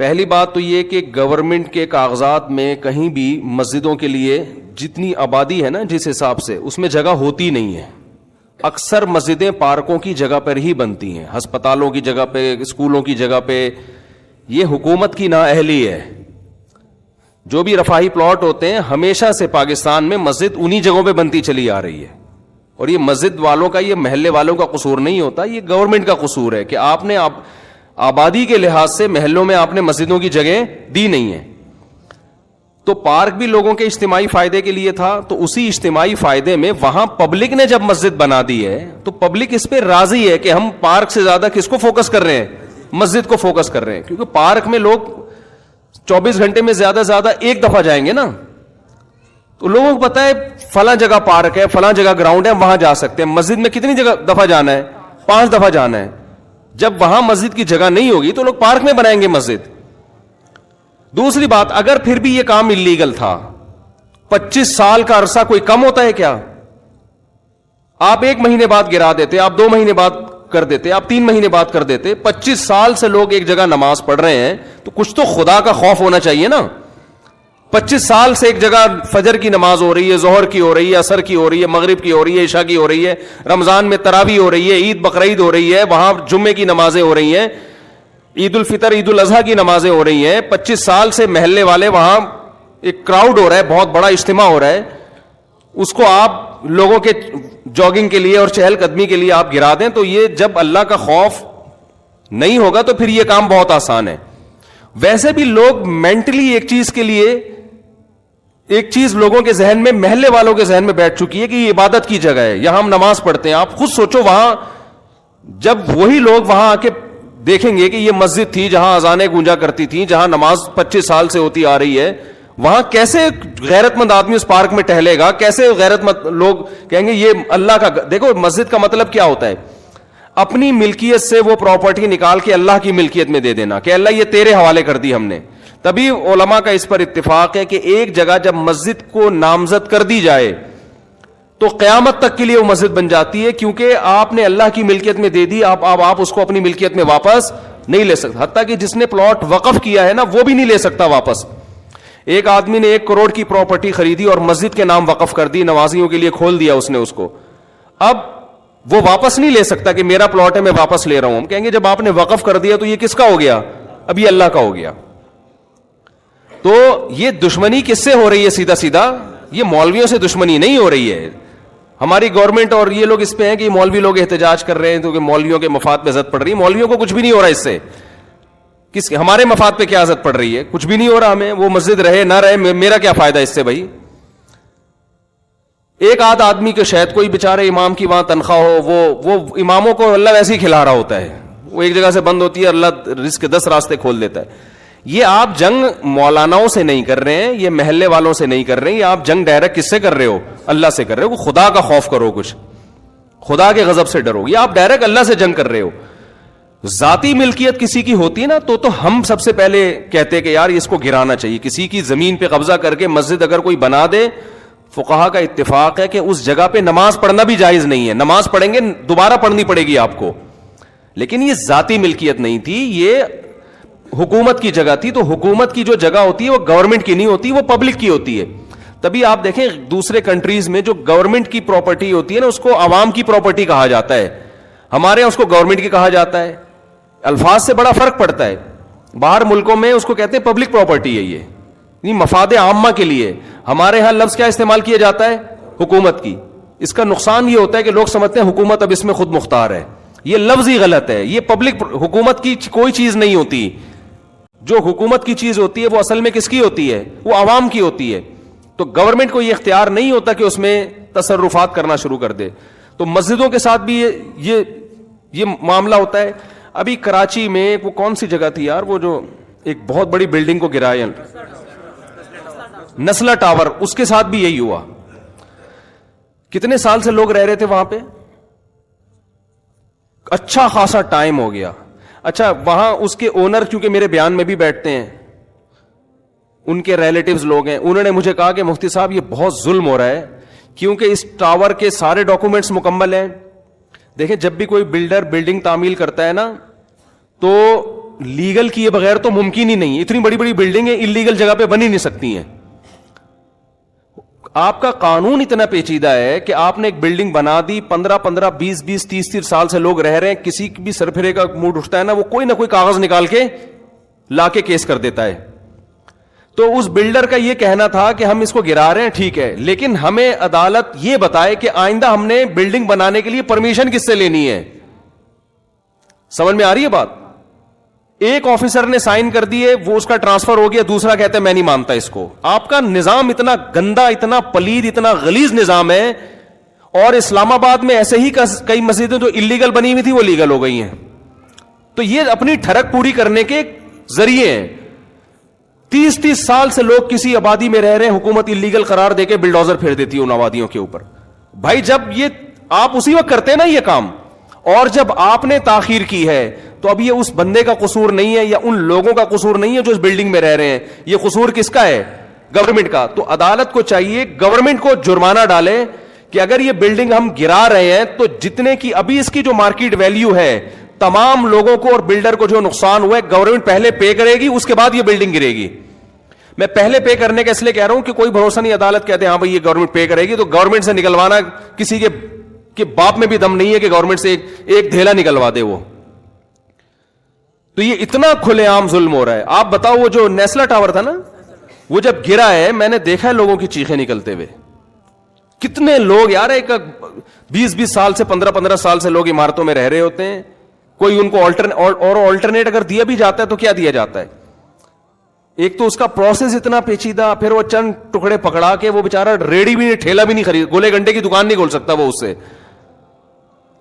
پہلی بات تو یہ کہ گورنمنٹ کے کاغذات میں کہیں بھی مسجدوں کے لیے جتنی آبادی ہے نا جس حساب سے اس میں جگہ ہوتی نہیں ہے. اکثر مسجدیں پارکوں کی جگہ پر ہی بنتی ہیں, ہسپتالوں کی جگہ پہ, اسکولوں کی جگہ پہ. یہ حکومت کی نااہلی ہے. جو بھی رفاہی پلاٹ ہوتے ہیں ہمیشہ سے پاکستان میں مسجد انہی جگہوں پہ بنتی چلی آ رہی ہے. اور یہ مسجد والوں کا, یہ محلے والوں کا قصور نہیں ہوتا, یہ گورنمنٹ کا قصور ہے کہ آپ نے آبادی کے لحاظ سے محلوں میں آپ نے مسجدوں کی جگہ دی نہیں ہے. تو پارک بھی لوگوں کے اجتماعی فائدے کے لیے تھا, تو اسی اجتماعی فائدے میں وہاں پبلک نے جب مسجد بنا دی ہے تو پبلک اس پہ راضی ہے کہ ہم پارک سے زیادہ کس کو فوکس کر رہے ہیں, مسجد کو فوکس کر رہے ہیں. کیونکہ پارک میں لوگ 24 گھنٹے میں زیادہ سے زیادہ ایک دفعہ جائیں گے نا, تو لوگوں کو پتا ہے فلاں جگہ پارک ہے, فلاں جگہ گراؤنڈ ہے, وہاں جا سکتے ہیں. مسجد میں کتنی جگہ دفعہ جانا ہے, 5 دفعہ جانا ہے. جب وہاں مسجد کی جگہ نہیں ہوگی تو لوگ پارک میں بنائیں گے مسجد. دوسری بات, اگر پھر بھی یہ کام اللیگل تھا, 25 سال کا عرصہ کوئی کم ہوتا ہے کیا؟ آپ 1 مہینے بعد گرا دیتے, آپ 2 مہینے بعد کر دیتے, آپ 3 مہینے بعد کر دیتے. 25 سال سے لوگ ایک جگہ نماز پڑھ رہے ہیں تو کچھ تو خدا کا خوف ہونا چاہیے نا. 25 سال سے ایک جگہ فجر کی نماز ہو رہی ہے, ظہر کی ہو رہی ہے, عصر کی ہو رہی ہے, مغرب کی ہو رہی ہے, عشاء کی ہو رہی ہے, رمضان میں تراویح ہو رہی ہے, عید بقرعید ہو رہی ہے, وہاں جمعے کی نمازیں ہو رہی ہیں, عید الفطر عید الاضحیٰ کی نمازیں ہو رہی ہیں. 25 سال سے محلے والے وہاں ایک کراؤڈ ہو رہا ہے, بہت بڑا اجتماع ہو رہا ہے, اس کو آپ لوگوں کے جاگنگ کے لیے اور چہل قدمی کے لیے آپ گرا دیں. تو یہ جب اللہ کا خوف نہیں ہوگا تو پھر یہ کام بہت آسان ہے. ویسے بھی لوگ مینٹلی ایک چیز کے لیے, ایک چیز لوگوں کے ذہن میں, محلے والوں کے ذہن میں بیٹھ چکی ہے کہ یہ عبادت کی جگہ ہے, یہاں ہم نماز پڑھتے ہیں. آپ خود سوچو, وہاں جب وہی لوگ وہاں آ کے دیکھیں گے کہ یہ مسجد تھی جہاں اذانیں گونجا کرتی تھیں, جہاں نماز 25 سال سے ہوتی آ رہی ہے, وہاں کیسے غیرت مند آدمی اس پارک میں ٹہلے گا؟ کیسے غیرت مند لوگ کہیں گے یہ اللہ کا. دیکھو مسجد کا مطلب کیا ہوتا ہے, اپنی ملکیت سے وہ پراپرٹی نکال کے اللہ کی ملکیت میں دے دینا کہ اللہ یہ تیرے حوالے کر دی ہم نے. تبھی علماء کا اس پر اتفاق ہے کہ ایک جگہ جب مسجد کو نامزد کر دی جائے تو قیامت تک کے لیے وہ مسجد بن جاتی ہے, کیونکہ آپ نے اللہ کی ملکیت میں دے دی, آپ اس کو اپنی ملکیت میں واپس نہیں لے سکتے. حتیٰ کہ جس نے پلاٹ وقف کیا ہے نا وہ بھی نہیں لے سکتا واپس. ایک آدمی نے 1 کروڑ کی پراپرٹی خریدی اور مسجد کے نام وقف کر دی, نمازیوں کے لیے کھول دیا اس نے اس کو. اب وہ واپس نہیں لے سکتا کہ میرا پلاٹ ہے میں واپس لے رہا ہوں. ہم کہیں گے جب آپ نے وقف کر دیا تو یہ کس کا ہو گیا؟ اب یہ اللہ کا ہو گیا. تو یہ دشمنی کس سے ہو رہی ہے؟ سیدھا سیدھا یہ مولویوں سے دشمنی نہیں ہو رہی ہے. ہماری گورنمنٹ اور یہ لوگ اس پہ ہیں کہ مولوی لوگ احتجاج کر رہے ہیں تو کہ مولویوں کے مفاد پہ زد پڑ رہی ہے. مولویوں کو کچھ بھی نہیں ہو رہا اس سے. ہمارے مفاد پہ کیا زد پڑ رہی ہے؟ کچھ بھی نہیں ہو رہا ہمیں. وہ مسجد رہے نہ رہے, میرا کیا فائدہ اس سے بھائی؟ ایک آدھ آدمی کے شاید کوئی بیچارے امام کی وہاں تنخواہ ہو, وہ اماموں کو اللہ ویسے ہی کھلا رہا ہوتا ہے. وہ ایک جگہ سے بند ہوتی ہے, اللہ رزق کے 10 راستے کھول دیتا ہے. یہ آپ جنگ مولاناؤں سے نہیں کر رہے ہیں, یہ محلے والوں سے نہیں کر رہے ہیں, یہ آپ جنگ ڈائریکٹ کس سے کر رہے ہو؟ اللہ سے کر رہے ہو. خدا کا خوف کرو, کچھ خدا کے غضب سے ڈرو. یہ آپ ڈائریکٹ اللہ سے جنگ کر رہے ہو. ذاتی ملکیت کسی کی ہوتی ہے نا تو ہم سب سے پہلے کہتے کہ یار اس کو گرانا چاہیے. کسی کی زمین پہ قبضہ کر کے مسجد اگر کوئی بنا دے, فقہا کا اتفاق ہے کہ اس جگہ پہ نماز پڑھنا بھی جائز نہیں ہے. نماز پڑھیں گے دوبارہ پڑھنی پڑے گی آپ کو, لیکن یہ ذاتی ملکیت نہیں تھی, یہ حکومت کی جگہ تھی. تو حکومت کی جو جگہ ہوتی ہے وہ گورنمنٹ کی نہیں ہوتی, وہ پبلک کی ہوتی ہے. تبھی آپ دیکھیں دوسرے کنٹریز میں جو گورنمنٹ کی پراپرٹی ہوتی ہے نا اس کو عوام کی پراپرٹی کہا جاتا ہے. ہمارے یہاں اس کو گورنمنٹ کی کہا جاتا ہے. الفاظ سے بڑا فرق پڑتا ہے. باہر ملکوں میں اس کو کہتے ہیں پبلک پراپرٹی ہے, یہ مفاد عامہ کے لیے. ہمارے ہاں لفظ کیا استعمال کیا جاتا ہے؟ حکومت کی. اس کا نقصان یہ ہوتا ہے کہ لوگ سمجھتے ہیں حکومت اب اس میں خود مختار ہے. یہ لفظ ہی غلط ہے. یہ پبلک حکومت کی کوئی چیز نہیں ہوتی. جو حکومت کی چیز ہوتی ہے وہ اصل میں کس کی ہوتی ہے؟ وہ عوام کی ہوتی ہے. تو گورنمنٹ کو یہ اختیار نہیں ہوتا کہ اس میں تصرفات کرنا شروع کر دے. تو مسجدوں کے ساتھ بھی یہ معاملہ ہوتا ہے. ابھی کراچی میں وہ کون سی جگہ تھی یار, وہ جو ایک بہت بڑی بلڈنگ کو گرایا, نسلا ٹاور, اس کے ساتھ بھی یہی ہوا. کتنے سال سے لوگ رہ رہے تھے وہاں پہ, اچھا خاصا ٹائم ہو گیا. اچھا وہاں اس کے اونر کیونکہ میرے بیان میں بھی بیٹھتے ہیں, ان کے ریلیٹیوز لوگ ہیں, انہوں نے مجھے کہا کہ مفتی صاحب یہ بہت ظلم ہو رہا ہے کیونکہ اس ٹاور کے سارے ڈاکومنٹس مکمل ہیں. دیکھیں جب بھی کوئی بلڈر بلڈنگ تعمیل کرتا ہے نا تو لیگل کیے بغیر تو ممکن ہی نہیں. اتنی بڑی بڑی بلڈنگیں انلیگل جگہ پہ بن ہی نہیں سکتی ہیں. آپ کا قانون اتنا پیچیدہ ہے کہ آپ نے ایک بلڈنگ بنا دی, 15 20 30 سال سے لوگ رہ رہے ہیں, کسی بھی سرفرے کا موڈ اٹھتا ہے نا, وہ کوئی نہ کوئی کاغذ نکال کے لا کے کیس کر دیتا ہے. تو اس بلڈر کا یہ کہنا تھا کہ ہم اس کو گرا رہے ہیں, ٹھیک ہے, لیکن ہمیں عدالت یہ بتائے کہ آئندہ ہم نے بلڈنگ بنانے کے لیے پرمیشن کس سے لینی ہے. سمجھ میں آ رہی ہے بات؟ ایک آفیسر نے سائن کر دیے, وہ اس کا ٹرانسفر ہو گیا, دوسرا کہتا ہے میں نہیں مانتا اس کو. آپ کا نظام اتنا گندا, اتنا پلید, اتنا غلیظ نظام ہے. اور اسلام آباد میں ایسے ہی کئی مسجدیں جو انلیگل بنی ہوئی تھی وہ لیگل ہو گئی ہیں. تو یہ اپنی ٹھڑک پوری کرنے کے ذریعے ہیں. 30 سال سے لوگ کسی آبادی میں رہ رہے ہیں, حکومت انلیگل قرار دے کے بلڈوزر پھیر دیتی ہے ان آبادیوں کے اوپر. بھائی جب یہ آپ اسی وقت کرتے ہیں نا یہ کام, اور جب آپ نے تاخیر کی ہے تو اب یہ اس بندے کا قصور نہیں ہے یا ان لوگوں کا قصور نہیں ہے جو اس بلڈنگ میں رہ رہے ہیں, یہ قصور کس کا ہے؟ گورنمنٹ کا. تو عدالت کو چاہیے گورنمنٹ کو جرمانہ ڈالے کہ اگر یہ بلڈنگ ہم گرا رہے ہیں تو جتنے کی ابھی اس کی جو مارکیٹ ویلیو ہے, تمام لوگوں کو اور بلڈر کو جو نقصان ہوا ہے گورنمنٹ پہلے پے کرے گی, اس کے بعد یہ بلڈنگ گرے گی. میں پہلے پے کرنے کا اس لیے کہہ رہا ہوں کہ کوئی بھروسہ نہیں, عدالت کہتے ہیں ہاں بھائی یہ گورنمنٹ پے کرے گی, تو گورنمنٹ سے نکلوانا کسی کے باپ میں بھی دم نہیں ہے کہ گورنمنٹ سے ایک دھیلا نکلوا دے وہ. تو یہ اتنا کھلے عام ظلم ہو رہا ہے. آپ بتاؤ وہ جو نیسلا ٹاور تھا نا, وہ جب گرا ہے میں نے دیکھا ہے لوگوں کی چیخیں نکلتے ہوئے. کتنے لوگ یار, ایک 20 سال سے 15 سال سے لوگ عمارتوں میں رہ رہے ہوتے ہیں, کوئی ان کو آلٹرنیٹ اگر دیا بھی جاتا ہے تو کیا دیا جاتا ہے؟ ایک تو اس کا پروسیس اتنا پیچیدہ, پھر وہ چند ٹکڑے پکڑا کے وہ بیچارہ ریڑی بھی نہیں, ٹھیلا بھی نہیں خرید, گولے گنڈے کی دکان نہیں کھول سکتا وہ اس سے.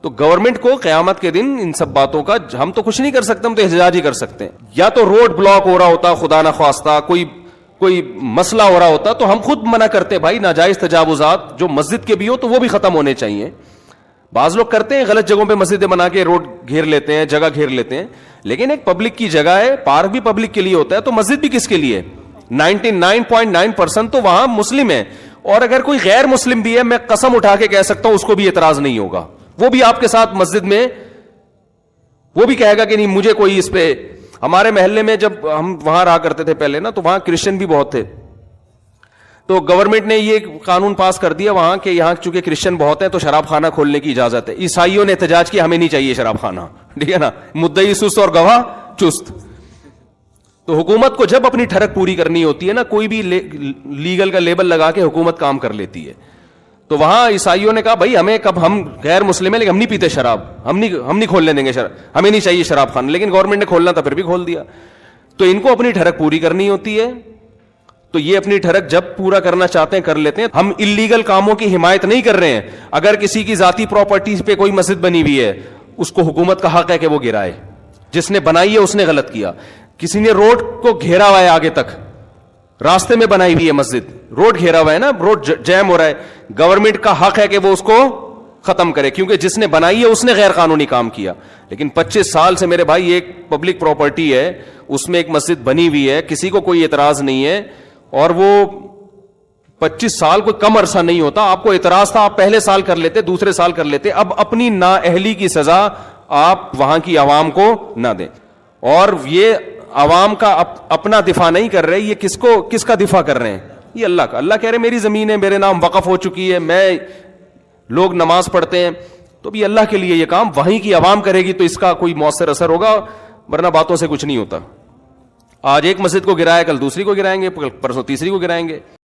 تو گورنمنٹ کو قیامت کے دن ان سب باتوں کا ہم تو کچھ نہیں کر سکتے, ہم تو احتجاج ہی کر سکتے ہیں. یا تو روڈ بلاک ہو رہا ہوتا خدا نخواستہ, کوئی مسئلہ ہو رہا ہوتا تو ہم خود منع کرتے, بھائی ناجائز تجاوزات جو مسجد کے بھی ہو تو وہ بھی ختم ہونے چاہیے. بعض لوگ کرتے ہیں غلط جگہوں پہ مسجدیں بنا کے روڈ گھیر لیتے ہیں, جگہ گھیر لیتے ہیں, لیکن ایک پبلک کی جگہ ہے, پارک بھی پبلک کے لیے ہوتا ہے, تو مسجد بھی کس کے لیے؟ 99.9% تو وہاں مسلم ہے, اور اگر کوئی غیر مسلم بھی ہے میں قسم اٹھا کے کہہ سکتا ہوں اس کو بھی اعتراض نہیں ہوگا, وہ بھی آپ کے ساتھ مسجد میں وہ بھی کہے گا کہ نہیں مجھے کوئی اس پہ. ہمارے محلے میں جب ہم وہاں رہا کرتے تھے پہلے نا, تو وہاں کرسچن بھی بہت تھے, تو گورنمنٹ نے یہ قانون پاس کر دیا وہاں کہ یہاں چونکہ کرسچن بہت ہیں تو شراب خانہ کھولنے کی اجازت ہے. عیسائیوں نے احتجاج کیا ہمیں نہیں چاہیے شراب خانہ, ٹھیک ہے نا, مدعی سست اور گواہ چست. تو حکومت کو جب اپنی ٹھڑک پوری کرنی ہوتی ہے نا, کوئی بھی لیگل کا لیبل لگا کے حکومت کام کر لیتی ہے. تو وہاں عیسائیوں نے کہا بھائی ہمیں, کب ہم غیر مسلم ہیں لیکن ہم نہیں پیتے شراب, ہم نہیں کھولنے دیں گے شراب, ہمیں نہیں چاہیے شراب خانہ, لیکن گورنمنٹ نے کھولنا تھا پھر بھی کھول دیا. تو ان کو اپنی ٹھڑک پوری کرنی ہوتی ہے, تو یہ اپنی ٹھڑک جب پورا کرنا چاہتے ہیں کر لیتے ہیں. ہم انلیگل کاموں کی حمایت نہیں کر رہے ہیں. اگر کسی کی ذاتی پراپرٹی پہ کوئی مسجد بنی ہوئی ہے, اس کو حکومت کا حق ہے کہ وہ گرائے, جس نے بنائی ہے اس نے غلط کیا. کسی نے روڈ کو گھیرا ہوا ہے, آگے تک راستے میں بنائی ہوئی ہے مسجد, روڈ گھیرا ہوا ہے نا, روڈ جیم ہو رہا ہے, گورنمنٹ کا حق ہے کہ وہ اس کو ختم کرے, کیونکہ جس نے بنائی ہے اس نے غیر قانونی کام کیا. لیکن 25 سال سے میرے بھائی ایک پبلک پراپرٹی ہے, اس میں ایک مسجد بنی ہوئی ہے, کسی کو کوئی اعتراض نہیں ہے, اور وہ 25 سال کوئی کم عرصہ نہیں ہوتا. آپ کو اعتراض تھا, آپ پہلے سال کر لیتے, دوسرے سال کر لیتے, اب اپنی نااہلی کی سزا آپ وہاں کی عوام کو نہ دیں. اور یہ عوام کا اپنا دفاع نہیں کر رہے, یہ کس کا دفاع کر رہے ہیں؟ یہ اللہ کا. اللہ کہہ رہے میری زمین ہے, میرے نام وقف ہو چکی ہے, میں لوگ نماز پڑھتے ہیں, تو بھی اللہ کے لیے یہ کام وہیں کی عوام کرے گی تو اس کا کوئی مؤثر اثر ہوگا, ورنہ باتوں سے کچھ نہیں ہوتا. آج ایک مسجد کو گرایا, کل دوسری کو گرائیں گے, پرسوں تیسری کو گرائیں گے.